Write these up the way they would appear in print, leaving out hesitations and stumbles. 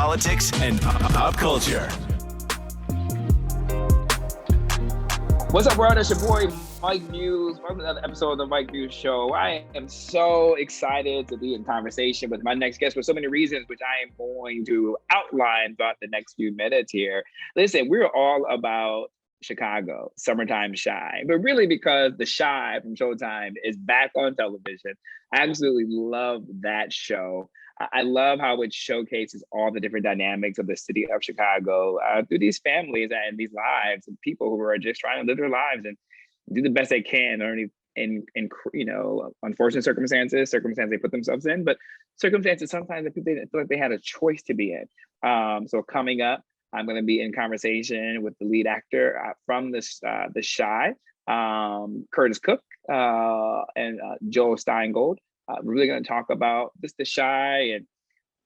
politics, and pop culture. What's up, world? It's your boy, Mike Muse. Welcome to another episode of the Mike Muse Show. I am so excited to be in conversation with my next guest for so many reasons, which I am going to outline throughout the next few minutes here. Listen, we're all about Chicago, Summertime Shy, but really because The Chi from Showtime is back on television. I absolutely love that show. I love how it showcases all the different dynamics of the city of Chicago through these families and these lives and people who are just trying to live their lives and do the best they can in unfortunate circumstances they put themselves in, but circumstances sometimes that people feel like they had a choice to be in. So coming up, I'm going to be in conversation with the lead actor from The Chi, Curtis Cook and Joel Steingold. We're really going to talk about The Chi and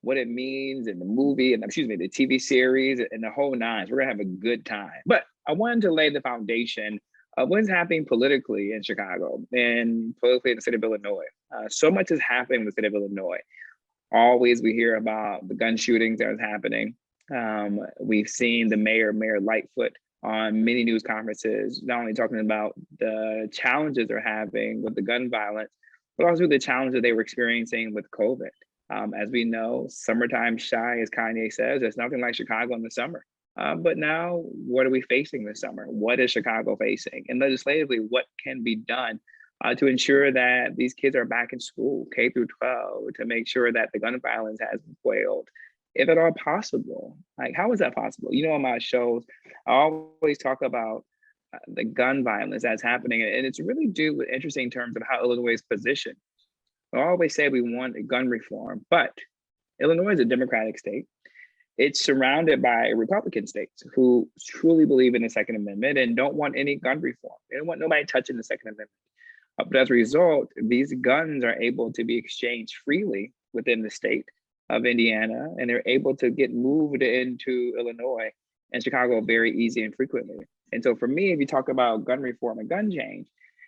what it means in the movie and the TV series and the whole nine. So we're going to have a good time. But I wanted to lay the foundation of what's happening politically in Chicago and politically in the state of Illinois. So much is happening in the state of Illinois. Always we hear about the gun shootings that is happening. We've seen the Mayor Lightfoot on many news conferences, not only talking about the challenges they're having with the gun violence, but also the challenges they were experiencing with COVID. As we know, Summertime Shy, as Kanye says, it's nothing like Chicago in the summer. But now, what are we facing this summer? What is Chicago facing? And legislatively, what can be done to ensure that these kids are back in school, K through 12, to make sure that the gun violence has been quelled, if at all possible? Like, how is that possible? You know, on my shows, I always talk about the gun violence that's happening, and it's really due with interesting terms of how Illinois is positioned. I always say we want a gun reform, but Illinois is a Democratic state. It's surrounded by Republican states who truly believe in the Second Amendment and don't want any gun reform. They don't want nobody touching the Second Amendment. But as a result, these guns are able to be exchanged freely within the state of Indiana, and they're able to get moved into Illinois and Chicago very easy and frequently. And so for me, if you talk about gun reform and gun change,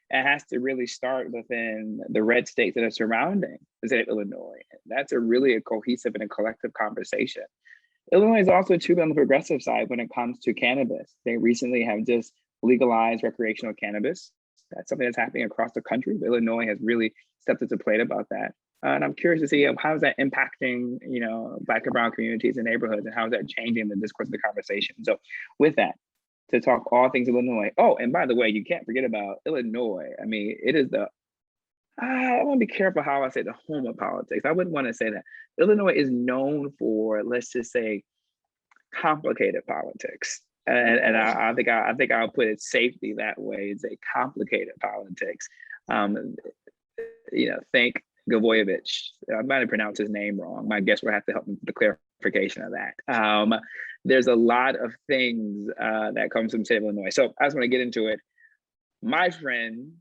it has to really start within the red states that are surrounding the state of Illinois. That's a cohesive and a collective conversation. Illinois is also too on the progressive side when it comes to cannabis. They recently have just legalized recreational cannabis. That's something that's happening across the country. Illinois has really stepped up to the plate about that. And I'm curious to see how is that impacting, Black and brown communities and neighborhoods, and how is that changing the discourse of the conversation. So with that, to talk all things Illinois. Oh, and by the way, you can't forget about Illinois. I mean, it is I want to be careful how I say the home of politics. I wouldn't want to say that. Illinois is known for, let's just say, complicated politics. And I think I'll put it safely that way. It's a complicated politics. Think Gavoyevich. I might have pronounced his name wrong. My guest will have to help me with the clarification of that. There's a lot of things that comes from the state of Illinois. So I just want to get into it. My friend,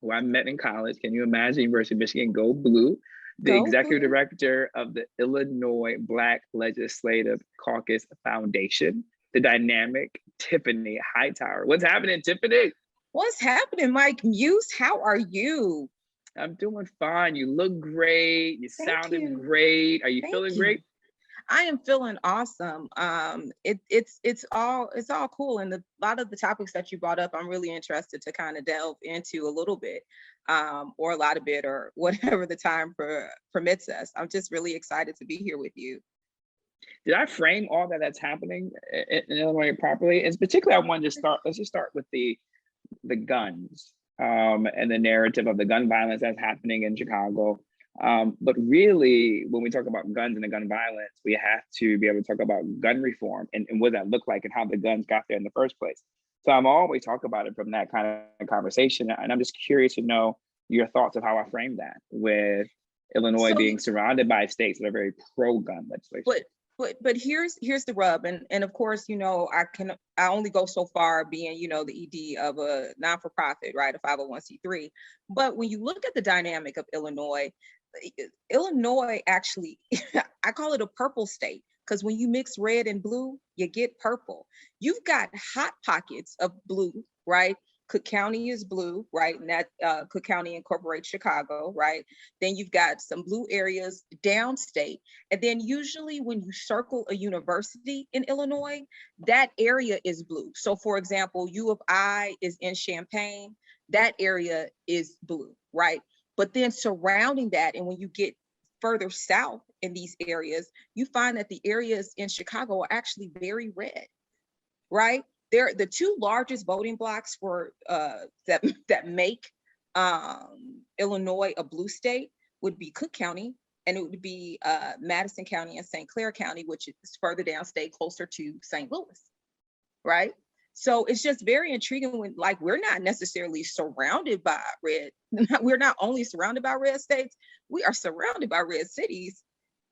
who I met in college, can you imagine, University of Michigan, go blue, the executive director of the Illinois Black Legislative Caucus Foundation, the dynamic Tiffany Hightower. What's happening, Tiffany? What's happening, Mike Muse? How are you? I'm doing fine. You look great. You sounded great. Are you feeling great? I am feeling awesome. It's all cool, and a lot of the topics that you brought up, I'm really interested to kind of delve into a little bit, or a lot of bit, or whatever the time permits us. I'm just really excited to be here with you. Did I frame all that's happening in Illinois properly? And particularly, I wanted to start. Let's just start with the guns and the narrative of the gun violence that's happening in Chicago. But really, when we talk about guns and the gun violence, we have to be able to talk about gun reform and what that look like and how the guns got there in the first place. So I'm always talk about it from that kind of conversation. And I'm just curious to know your thoughts of how I frame that with Illinois being surrounded by states that are very pro-gun legislation. But here's the rub, and of course, I only go so far being, the ED of a non-for-profit, right, a 501c3. But when you look at the dynamic of Illinois actually, I call it a purple state, because when you mix red and blue, you get purple. You've got hot pockets of blue, right? Cook County is blue, right? And that Cook County incorporates Chicago, right? Then you've got some blue areas downstate. And then usually when you circle a university in Illinois, that area is blue. So for example, U of I is in Champaign, that area is blue, right? But then surrounding that, and when you get further south in these areas, you find that the areas in Chicago are actually very red, right? They're the two largest voting blocks for that make Illinois a blue state would be Cook County, and it would be Madison County and St. Clair County, which is further downstate, closer to St. Louis, right? So it's just very intriguing when, like, we're not necessarily surrounded by red. We're not only surrounded by red states, we are surrounded by red cities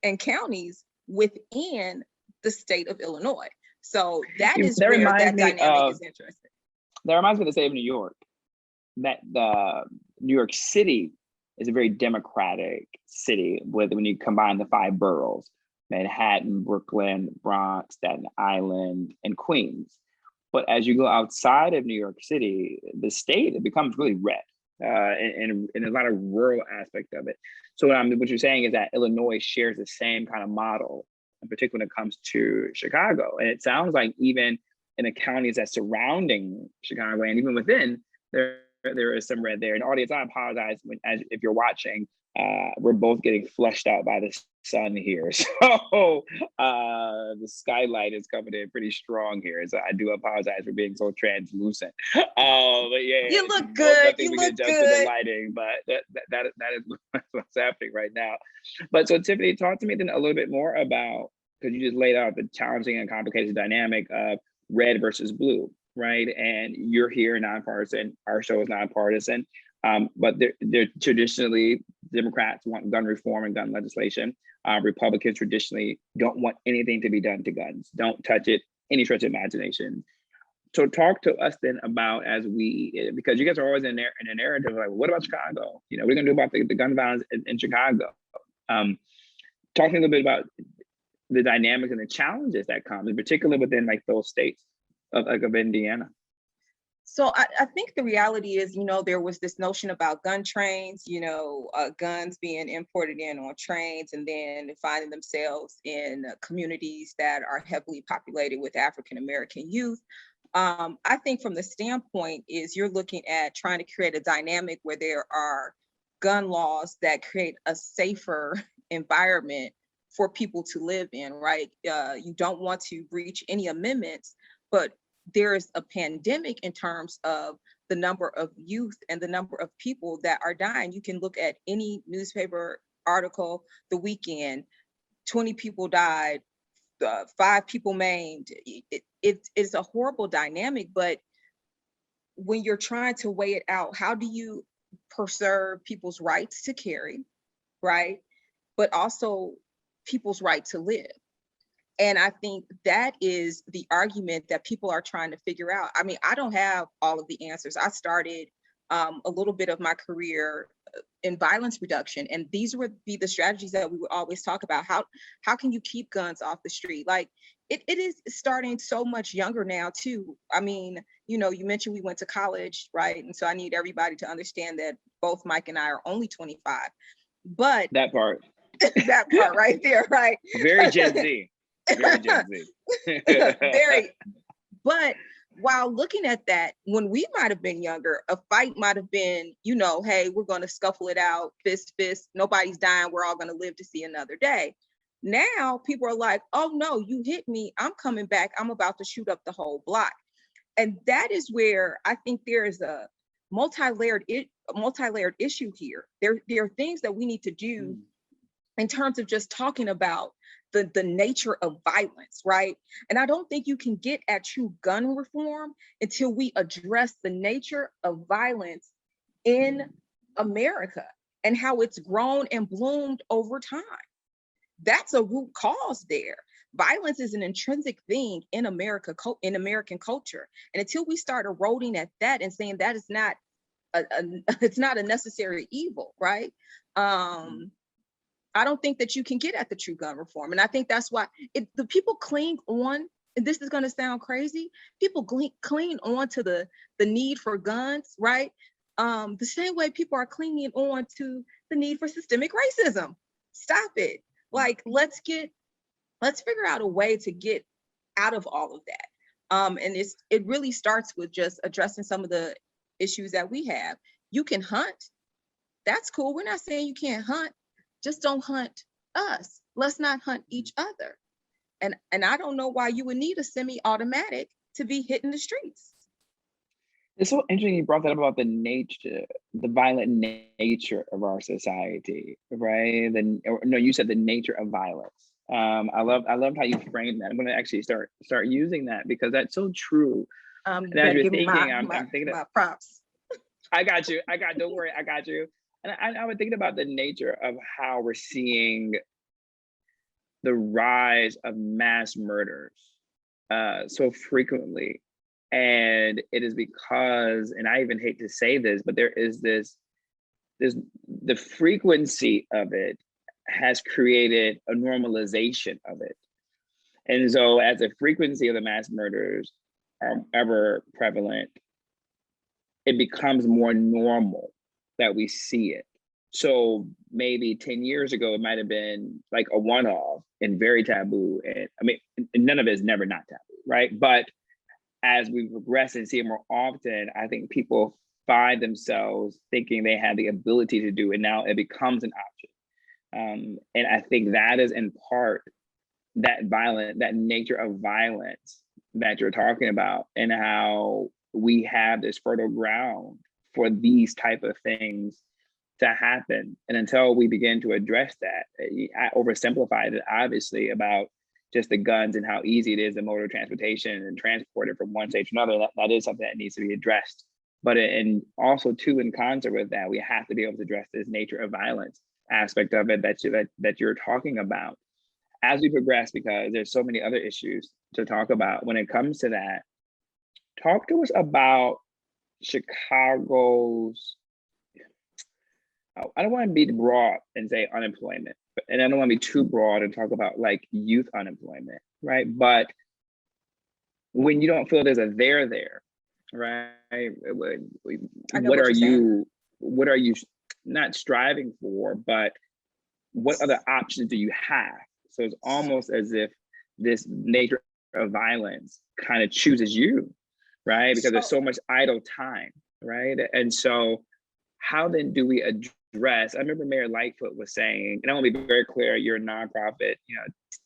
and counties within the state of Illinois. So that is where that dynamic is interesting. That reminds me of the state of New York. That the New York City is a very democratic city when you combine the 5 boroughs: Manhattan, Brooklyn, Bronx, Staten Island, and Queens. But as you go outside of New York City, the state, it becomes really red, and a lot of rural aspect of it. So what you're saying is that Illinois shares the same kind of model, in particular when it comes to Chicago. And it sounds like even in the counties that surrounding Chicago, and even within, there is some red there. And audience, I apologize if you're watching. We're both getting flushed out by the sun here, so the skylight is coming in pretty strong here. So I do apologize for being so translucent. But yeah, you look good. You look good. To the lighting, but that is what's happening right now. But so Tiffany, talk to me then a little bit more about, because you just laid out the challenging and complicated dynamic of red versus blue, right? And you're here nonpartisan. Our show is nonpartisan. But they're traditionally, Democrats want gun reform and gun legislation. Republicans traditionally don't want anything to be done to guns. Don't touch it, any stretch of imagination. So talk to us then about, because you guys are always in a narrative like, what about Chicago? You know, what are we gonna do about the gun violence in Chicago? Talk to me a little bit about the dynamics and the challenges that come, in particular within like those states of Indiana. So I think the reality is, there was this notion about gun trains, guns being imported in on trains and then finding themselves in communities that are heavily populated with African-American youth. I think from the standpoint is you're looking at trying to create a dynamic where there are gun laws that create a safer environment for people to live in, right? You don't want to breach any amendments, but there's a pandemic in terms of the number of youth and the number of people that are dying. You can look at any newspaper article the weekend, 20 people died, 5 people maimed. It's a horrible dynamic, but when you're trying to weigh it out, how do you preserve people's rights to carry, right? But also people's right to live. And I think that is the argument that people are trying to figure out. I mean, I don't have all of the answers. I started a little bit of my career in violence reduction, and these would be the strategies that we would always talk about. How can you keep guns off the street? Like it is starting so much younger now too. I mean, you mentioned we went to college, right? And so I need everybody to understand that both Mike and I are only 25, but that part right there, right? Very Gen Z. Very Gen Z. Very. But while looking at that, when we might have been younger, a fight might have been, hey, we're going to scuffle it out, fist, nobody's dying, we're all going to live to see another day. Now people are like, oh no, you hit me, I'm coming back, I'm about to shoot up the whole block. And that is where I think there is a multi-layered issue here. There are things that we need to do in terms of just talking about the nature of violence, right? And I don't think you can get at true gun reform until we address the nature of violence in America and how it's grown and bloomed over time. That's a root cause there. Violence is an intrinsic thing in America, in American culture. And until we start eroding at that and saying that is not it's not a necessary evil, right? I don't think that you can get at the true gun reform. And I think that's why the people cling on this is going to sound crazy, people cling on to the need for guns, right? The same way people are clinging on to the need for systemic racism. Stop it. Like, let's figure out a way to get out of all of that. And it really starts with just addressing some of the issues that we have. You can hunt. That's cool. We're not saying you can't hunt. Just don't hunt us. Let's not hunt each other. And I don't know why you would need a semi-automatic to be hitting the streets. It's so interesting you brought that up about the violent nature of our society, right? No, you said the nature of violence. I loved how you framed that. I'm going to actually start using that because that's so true. You And as better you're give me thinking, my I'm thinking my props. I got you. Don't worry. I got you. And I was thinking about the nature of how we're seeing the rise of mass murders so frequently. And it is because, and I even hate to say this, but there is the frequency of it has created a normalization of it. And so as the frequency of the mass murders are ever prevalent, it becomes more normal that we see it. So maybe 10 years ago, it might have been like a one-off and very taboo. And I mean, none of it is never not taboo, right? But as we progress and see it more often, I think people find themselves thinking they have the ability to do it. Now it becomes an option. And I think that is in part that nature of violence that you're talking about, and how we have this fertile ground for these type of things to happen. And until we begin to address that, I oversimplified it obviously about just the guns and how easy it is in motor transportation and transport it from one state to another. That is something that needs to be addressed. But and also too, in concert with that, we have to be able to address this nature of violence aspect of it that you're talking about as we progress, because there's so many other issues to talk about when it comes to that. Talk to us about Chicago's, I don't want to be broad and say unemployment, and I don't want to be too broad and talk about like youth unemployment, right? But when you don't feel there's a there, right? What are you not striving for, but what other options do you have? So it's almost as if this nature of violence kind of chooses you, right? Because there's so much idle time, right? And so how then do we address, I remember Mayor Lightfoot was saying, and I want to be very clear, you're a nonprofit,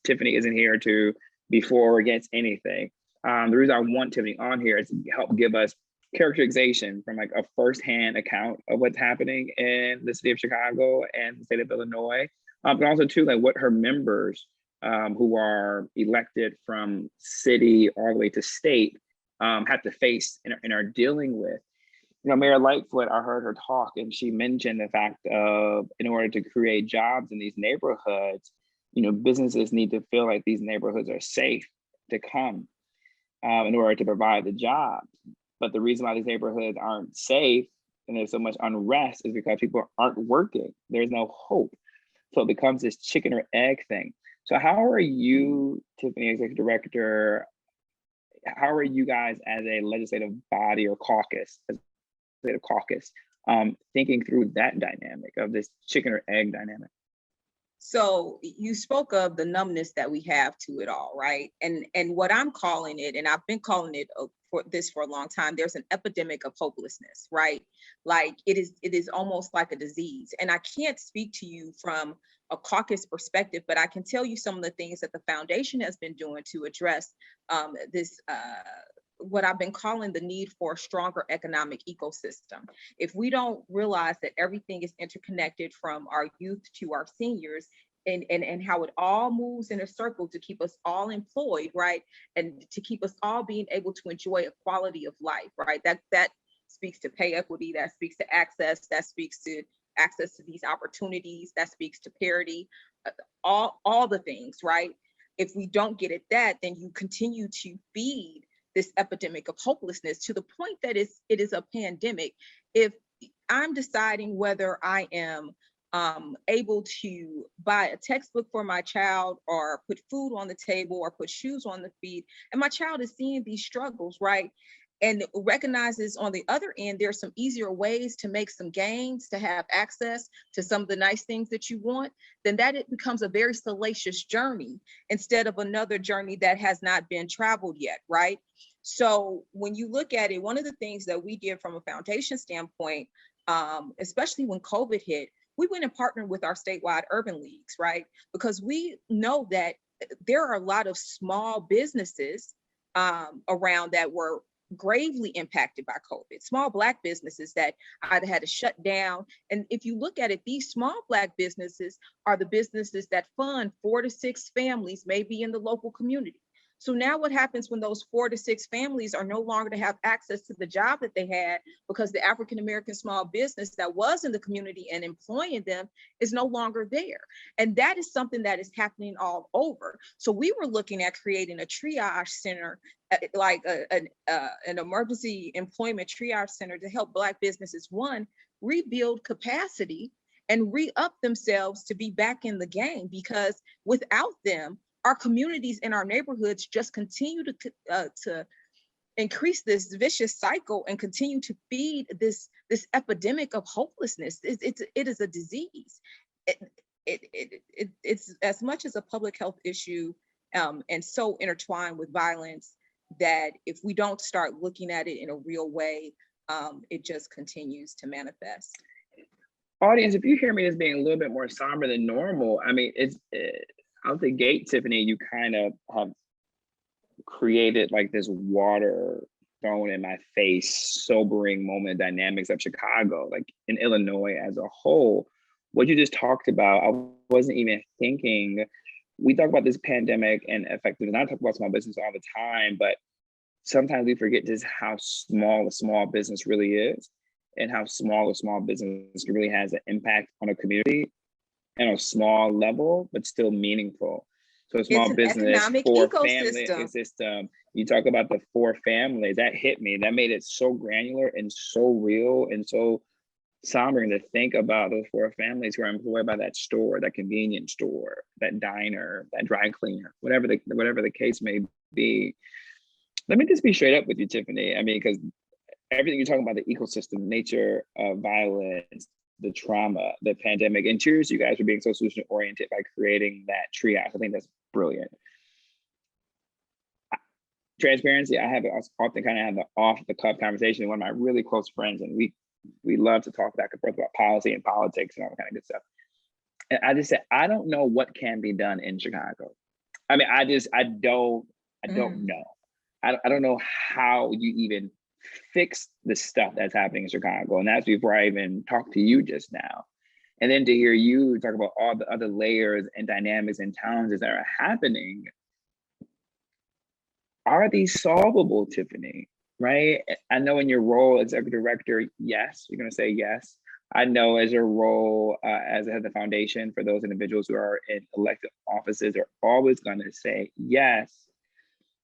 Tiffany isn't here to be for or against anything. The reason I want Tiffany on here is to help give us characterization from like a firsthand account of what's happening in the city of Chicago and the state of Illinois. But also too, like what her members who are elected from city all the way to state have to face and are dealing with. Mayor Lightfoot, I heard her talk, and she mentioned the fact of, in order to create jobs in these neighborhoods, businesses need to feel like these neighborhoods are safe to come in order to provide the jobs. But the reason why these neighborhoods aren't safe and there's so much unrest is because people aren't working. There's no hope. So it becomes this chicken or egg thing. So how are you, Tiffany, executive director, how are you guys as a legislative body or caucus, thinking through that dynamic of this chicken or egg dynamic? So you spoke of the numbness that we have to it all, right? And what I'm calling it, and I've been calling it for a long time, there's an epidemic of hopelessness, right? Like it is almost like a disease. And I can't speak to you from a caucus perspective, but I can tell you some of the things that the foundation has been doing to address this what I've been calling the need for a stronger economic ecosystem. If we don't realize that everything is interconnected from our youth to our seniors, and how it all moves in a circle to keep us all employed, right? And to keep us all being able to enjoy a quality of life, right? That speaks to pay equity, that speaks to access, that speaks to access to these opportunities, that speaks to parity, all the things, right? If we don't get at that, then you continue to feed this epidemic of hopelessness to the point that it is a pandemic. If I'm deciding whether I am able to buy a textbook for my child or put food on the table or put shoes on the feet. And my child is seeing these struggles, right? And recognizes on the other end, there's some easier ways to make some gains, to have access to some of the nice things that you want, then that it becomes a very salacious journey instead of another journey that has not been traveled yet, right? So when you look at it, one of the things that we did from a foundation standpoint, especially when COVID hit, we went and partnered with our statewide urban leagues, right? Because we know that there are a lot of small businesses around that were gravely impacted by COVID, small Black businesses that either had to shut down. And if you look at it, these small Black businesses are the businesses that fund 4 to 6 families, maybe in the local community. So now what happens when those 4 to 6 families are no longer to have access to the job that they had because the African-American small business that was in the community and employing them is no longer there. And that is something that is happening all over. So we were looking at creating a triage center, like an emergency employment triage center to help Black businesses, one, rebuild capacity and re-up themselves to be back in the game, because without them, our communities in our neighborhoods just continue to increase this vicious cycle and continue to feed this epidemic of hopelessness. It is a disease. It's as much as a public health issue and so intertwined with violence that if we don't start looking at it in a real way, it just continues to manifest. Audience, if you hear me as being a little bit more somber than normal, I mean, it's out the gate, Tiffany, you kind of have created like this water thrown in my face, sobering moment dynamics of Chicago, like in Illinois as a whole. What you just talked about, I wasn't even thinking. We talk about this pandemic and effectively, and I talk about small business all the time, but sometimes we forget just how small a small business really is and how small a small business really has an impact on a community on a small level, but still meaningful. So a small business, 4 family system. You talk about the 4 families, that hit me. That made it so granular and so real and so sombering to think about those 4 families who are employed by that store, that convenience store, that diner, that dry cleaner, whatever the case may be. Let me just be straight up with you, Tiffany. I mean, because everything you're talking about, the ecosystem, nature of violence, the trauma, the pandemic, and cheers you guys for being so solution oriented by creating that triage. I think that's brilliant. Transparency, I often kind of have the off the cuff conversation with one of my really close friends, and we love to talk back and forth about policy and politics and all that kind of good stuff. And I just said, I don't know what can be done in Chicago. I mean, I don't know. I don't know how you even fix the stuff that's happening in Chicago. And that's before I even talked to you just now. And then to hear you talk about all the other layers and dynamics and challenges that are happening. Are these solvable, Tiffany? Right? I know in your role as executive director, yes, you're going to say yes. I know as your role as the head of the foundation for those individuals who are in elected offices are always going to say yes.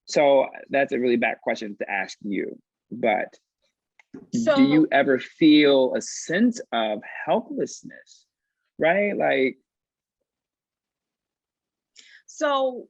So that's a really bad question to ask you. But do you ever feel a sense of helplessness, right? Like, so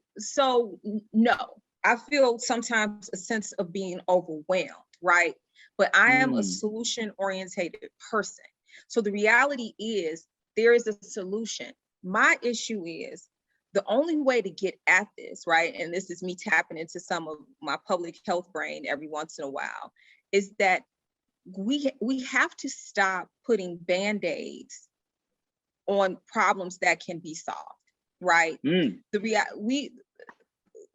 no, I feel sometimes a sense of being overwhelmed, right? But I am a solution-oriented person. So the reality is there is a solution. My issue is the only way to get at this, right? And this is me tapping into some of my public health brain every once in a while, is that we have to stop putting Band-Aids on problems that can be solved, right?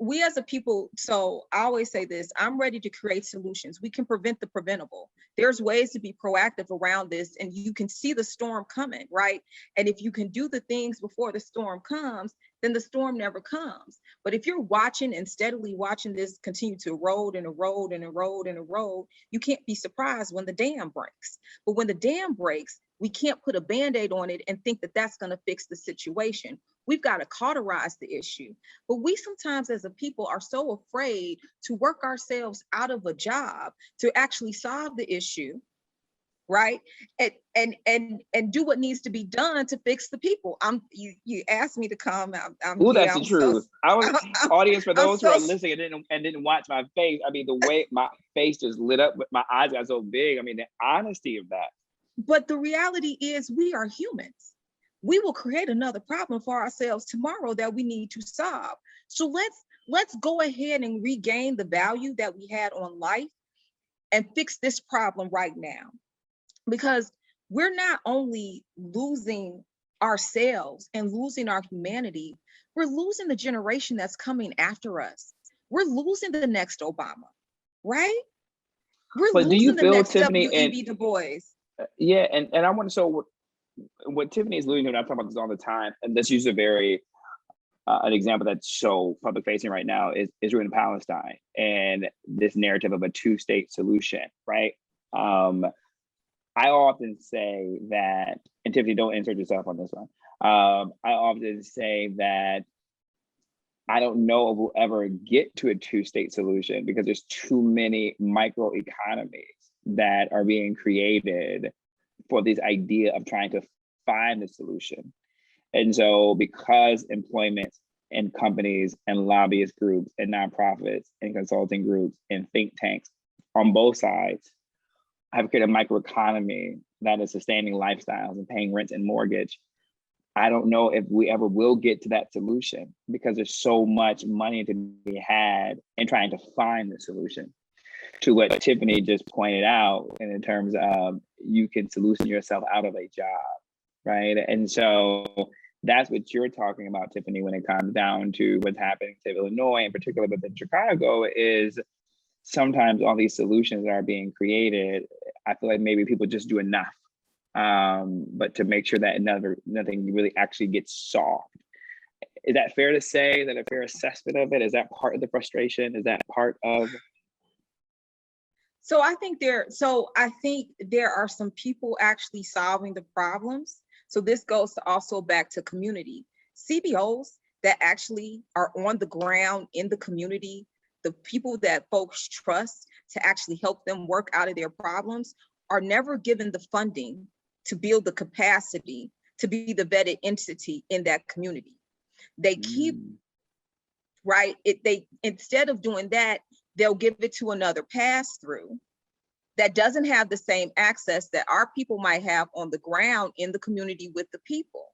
We as a people, so I always say this, I'm ready to create solutions. We can prevent the preventable. There's ways to be proactive around this, and you can see the storm coming, right? And if you can do the things before the storm comes, then the storm never comes. But if you're watching and steadily watching this continue to erode and erode and erode and erode, you can't be surprised when the dam breaks. But when the dam breaks, we can't put a Band-Aid on it and think that that's going to fix the situation. We've got to cauterize the issue. But we sometimes as a people are so afraid to work ourselves out of a job to actually solve the issue right? And do what needs to be done to fix the people. You asked me to come. Ooh, that's yeah, the truth. I was I'm, audience for I'm those who so are listening and didn't watch my face. I mean, the way my face just lit up, my eyes got so big. I mean, the honesty of that. But the reality is we are humans. We will create another problem for ourselves tomorrow that we need to solve. So let's go ahead and regain the value that we had on life and fix this problem right now. Because we're not only losing ourselves and losing our humanity, we're losing the generation that's coming after us. We're losing the next Obama, right? We're But do you losing the feel, next Tiffany, and W.E.B. Du Bois. yeah, and I want to show what Tiffany is alluding to, and I talk about this all the time, and let's use a very an example that's so public facing right now is Israel and Palestine and this narrative of a two-state solution, right? I often say that, and Tiffany, don't insert yourself on this one. I often say that I don't know if we'll ever get to a two-state solution because there's too many micro economies that are being created for this idea of trying to find the solution. And so because employment and companies and lobbyist groups and nonprofits and consulting groups and think tanks on both sides have created a microeconomy that is sustaining lifestyles and paying rent and mortgage, I don't know if we ever will get to that solution because there's so much money to be had in trying to find the solution. To what Tiffany just pointed out, and in terms of you can solution yourself out of a job, right? And so that's what you're talking about, Tiffany, when it comes down to what's happening to Illinois, in particular within Chicago, is sometimes all these solutions that are being created, I feel like maybe people just do enough, but to make sure that nothing really actually gets solved. Is that fair to say? Is that a fair assessment of it? Is that part of the frustration? Is that part of? So I think there are some people actually solving the problems. So this goes to also back to community. CBOs that actually are on the ground in the community, the people that folks trust to actually help them work out of their problems, are never given the funding to build the capacity to be the vetted entity in that community. They keep, right? They instead of doing that, they'll give it to another pass-through that doesn't have the same access that our people might have on the ground in the community with the people,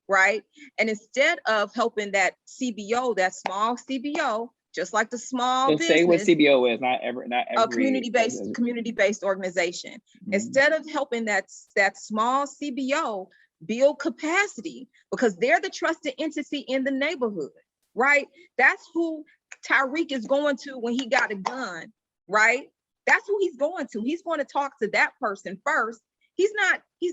right? And instead of helping that CBO, that small CBO, just like the small business, say what CBO is, not every a community-based organization. Mm-hmm. Instead of helping that small CBO build capacity, because they're the trusted entity in the neighborhood, right? That's who Tyreek is going to when he got a gun, right? That's who he's going to. He's going to talk to that person first. He's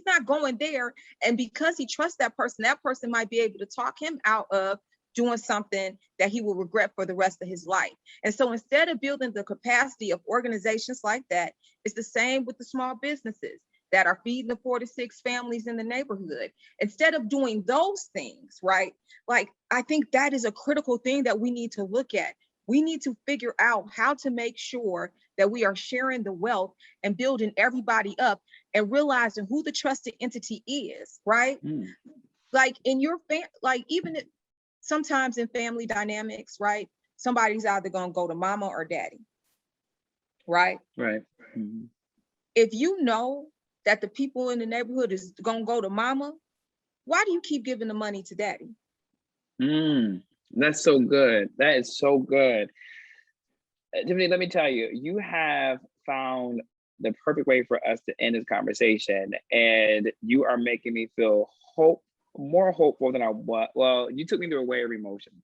not going there. And because he trusts that person might be able to talk him out of doing something that he will regret for the rest of his life. And so instead of building the capacity of organizations like that, it's the same with the small businesses that are feeding the 46 families in the neighborhood. Instead of doing those things, right? Like, I think that is a critical thing that we need to look at. We need to figure out how to make sure that we are sharing the wealth and building everybody up and realizing who the trusted entity is, right? Like in your even sometimes in family dynamics, right? Somebody's either gonna go to mama or daddy, right? Right. Mm-hmm. If you know that the people in the neighborhood is gonna go to mama, why do you keep giving the money to daddy? That's so good. That is so good. Tiffany, let me tell you, you have found the perfect way for us to end this conversation, and you are making me feel more hopeful than I was. Well, you took me through a way of emotions.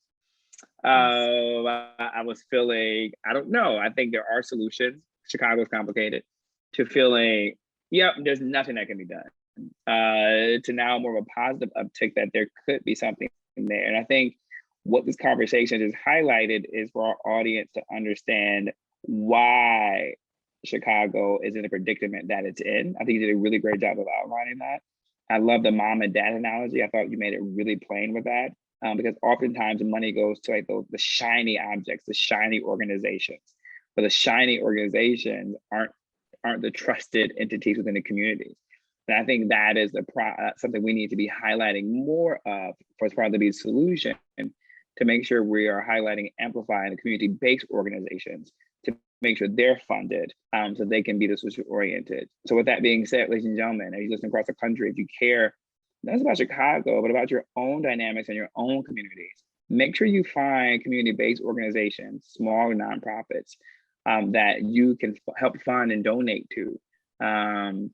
I was feeling, I don't know, I think there are solutions. Chicago's complicated. To feeling, yep, there's nothing that can be done. To now more of a positive uptick that there could be something there. And I think what this conversation has highlighted is for our audience to understand why Chicago is in the predicament that it's in. I think you did a really great job of outlining that. I love the mom and dad analogy. I thought you made it really plain with that, because oftentimes money goes to like the shiny objects, the shiny organizations, but the shiny organizations aren't aren't the trusted entities within the communities. And I think that is something we need to be highlighting more of for as part of the Be Solution, to make sure we are highlighting, amplifying the community-based organizations to make sure they're funded so they can be the solution oriented. So with that being said, ladies and gentlemen, as you listen across the country, if you care, not just about Chicago, but about your own dynamics and your own communities, make sure you find community-based organizations, small nonprofits that you can help fund and donate to.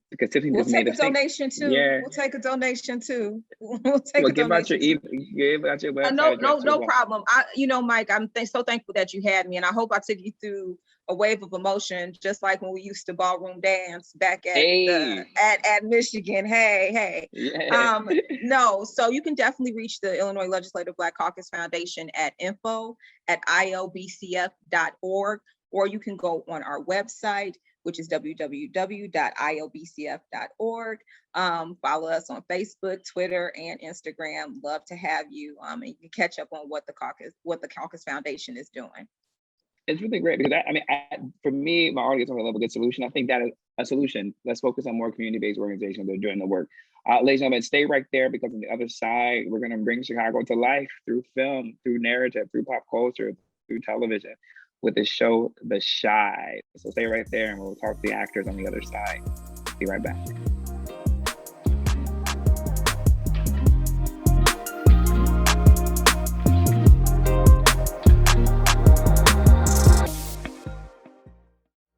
Because Tiffany we'll just take made a donation too. Yeah. We'll take a donation too. We'll take a give out donation. give out your website No address too. problem. Mike, I'm so thankful that you had me, and I hope I took you through a wave of emotion, just like when we used to ballroom dance back at at Michigan. Hey. Yeah. No, so you can definitely reach the Illinois Legislative Black Caucus Foundation at info@ilbcf.org, or you can go on our website, which is www.ilbcf.org. Follow us on Facebook, Twitter, and Instagram. Love to have you. And you can catch up on what the Caucus Foundation is doing. It's really great because for me, my audience want to love a good solution. I think that is a solution. Let's focus on more community-based organizations that are doing the work. Ladies and gentlemen, stay right there, because on the other side, we're going to bring Chicago to life through film, through narrative, through pop culture, through television, with the show The Chi. So stay right there and we'll talk to the actors on the other side. Be right back.